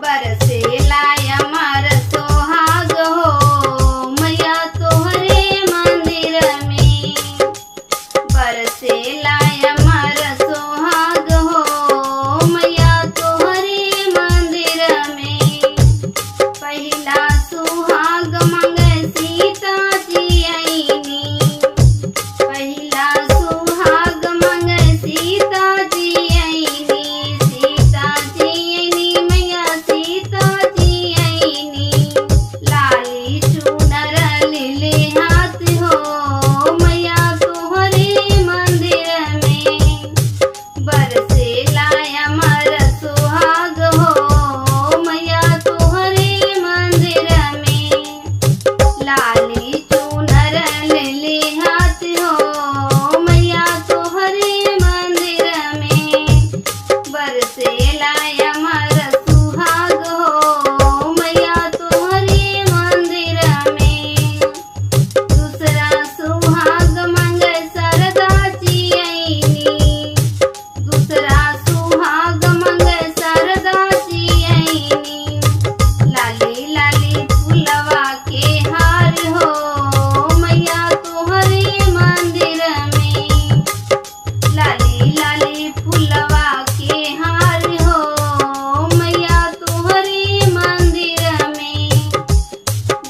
बरसेला अमर सुहाग हो मैया तोहरे मंदिर में। बरसेला अमर सुहाग हो मैया तोहरे मंदिर में। पहिला सुहाग मंगे सीता जी आईनी। पहिला सुहाग मंगे सीता जी आईनी। सीता जी आईनी मैया सीता जी आईनी। लाली चुनर लेले हाथ हो मैया तोहरे मंदिर में। बरसेला अमर सुहाग हो मैया तोहरे मंदिर में। लाली चुनर लेले हाथ हो मैया तोहरे मंदिर में। बरसेला अमर सुहाग हो मैया तोहरे मंदिर में। दूसरा सुहाग मंगे सरदा जी आईनी। दूसरा सुहाग मंगे सरदा जी आईनी। लाली लाली फुलवा के हार हो मैया तोहरे मंदिर में। लाली लाली फुलवा के हार हो मैया तोहरे मंदिर में।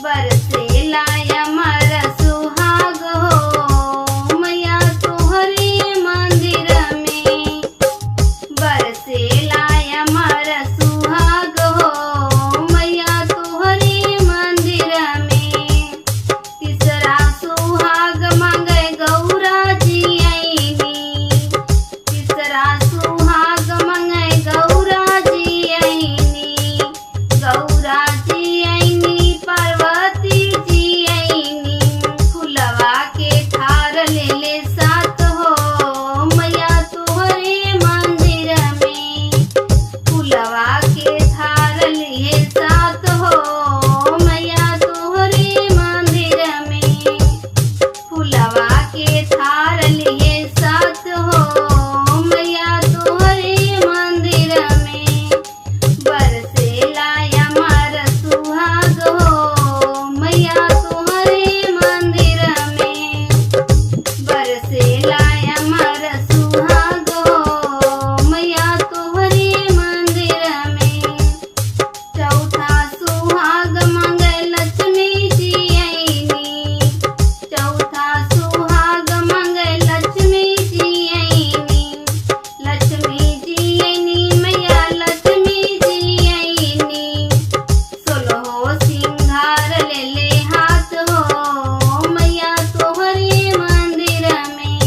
बरसेला अमर सुहाग हो मैया तोहरे मंदिर में। बरसेला अमर सुहाग हो मैया तोहरे मंदिर में। तीसरा सुहाग मंगे गौरा जी आईनी। तीसरा सुहाग मंगे गौरा जी आईनी। गौरा जी आईनी पार्वती जी आईनी। फुलवा के थार लेले साथ हो मैया तोहरे मंदिर में। फुलवा के थार लिए साथ हो मैया तोहरे मंदिर में। फुलवा के थार लिए साथ हो मैया तोहरे मंदिर में। बरसेला अमर सुहाग हो मैया तोहरे मंदिर में। बरसेला अमर सुहाग हो मैया तोहरे मंदिर में। चौथा सुहाग मंगे लक्ष्मी जी आईनी। चौथा सुहाग मंगे लक्ष्मी जी आईनी। लक्ष्मी जी आईनी मैया लक्ष्मी जी आईनी। सोलहो सिंगार लेले हाथ हो मैया तोहरे मंदिर में।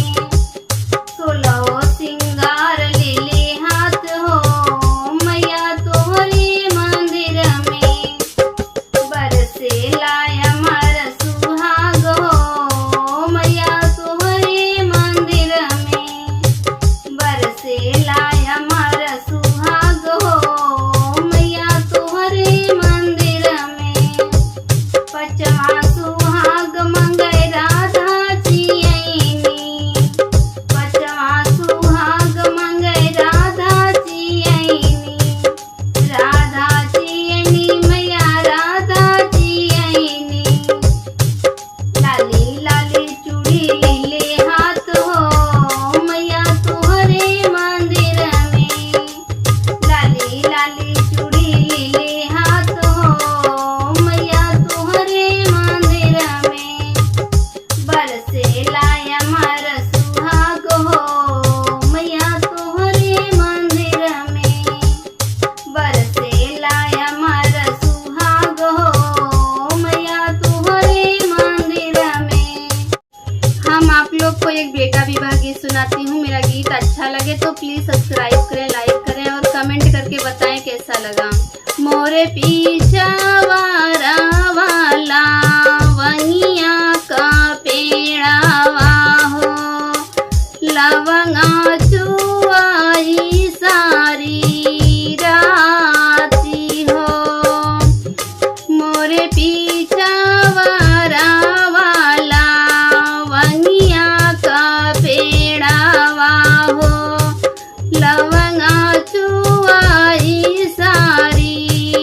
सोलहो सिंगार लेले हाथ हो मैया तोहरे मंदिर में। बरसेला अमर सुहाग हो मैया तोहरे मंदिर में। बरसेला अमर सुहाग हो मैया तोहरे मंदिर में। पचवा सुहाग मंगे राधा जी आईनी। पचवा सुहाग मंगे राधा जी आईनी। राधा जी आईनी मैया राधा जी आईनी। लाली लाली चूड़ी लीले हाथ हो मैया तोहरे मंदिर में। लाली लाली चूड़ी लीले हाथ हो मैया तोहरे मंदिर में। बरसेला अमर सुहाग हो मैया तोहरे मंदिर में। बरसेला अमर सुहाग हो मैया तोहरे मंदिर में। हम आप लोग को एक बेटा विवाह गीत सुनाती हूँ। मेरा गीत अच्छा लगे तो प्लीज सब्सक्राइब करें, लाइक करें और कमेंट करके बताएं कैसा लगा। मोरे पीछावा वाला वनिया का पेड़ावा हो। लवंगा चुआई सारी राती हो। मोरे पीछावा वाला वनिया का पेड़ावा हो। लवंगा चुआई सारी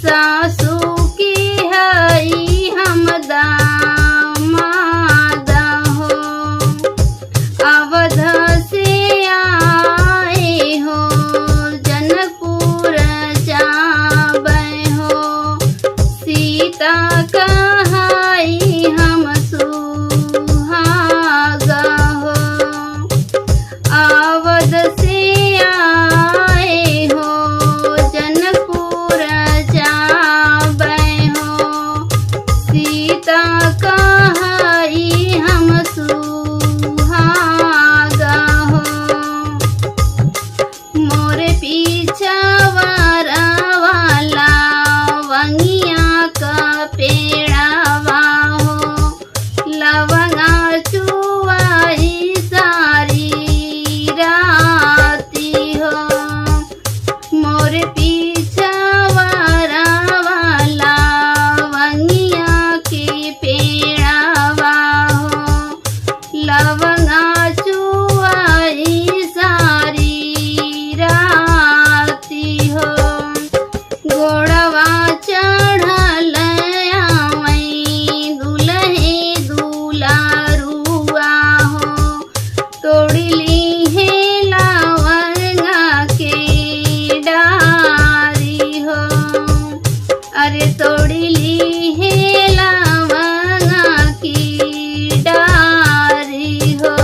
सासू की हई हम दामाद हो, अवध से आए हो जनकपुर जाबै हो, सीता कहाई हम सुहाग हो, अवध से आए हो जनकपुर जाबै हो, सीता कहाई हम सुहाग हो। मोरे पीछावर वाला वंगिया का पेड़ावा हो, लवंगा चुवाई सारी राती हो, मोरे पीछावर वाला वंगिया के पेड़ावा हो, लवंगा चुवाई सारी राती हो। घोड़वा चढ़ल आवई दुल्हे दुलारुआ हो, तोड़ी ली है लवंगा के डारी हो, अरे तोड़ी ली है लवंगा की डारी हो।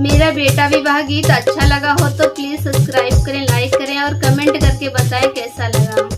मेरा बेटा विवाह गीत अच्छा लगा हो तो प्लीज सब्सक्राइब करें, लाइक करें और कमेंट करके बताएं कैसा लगा।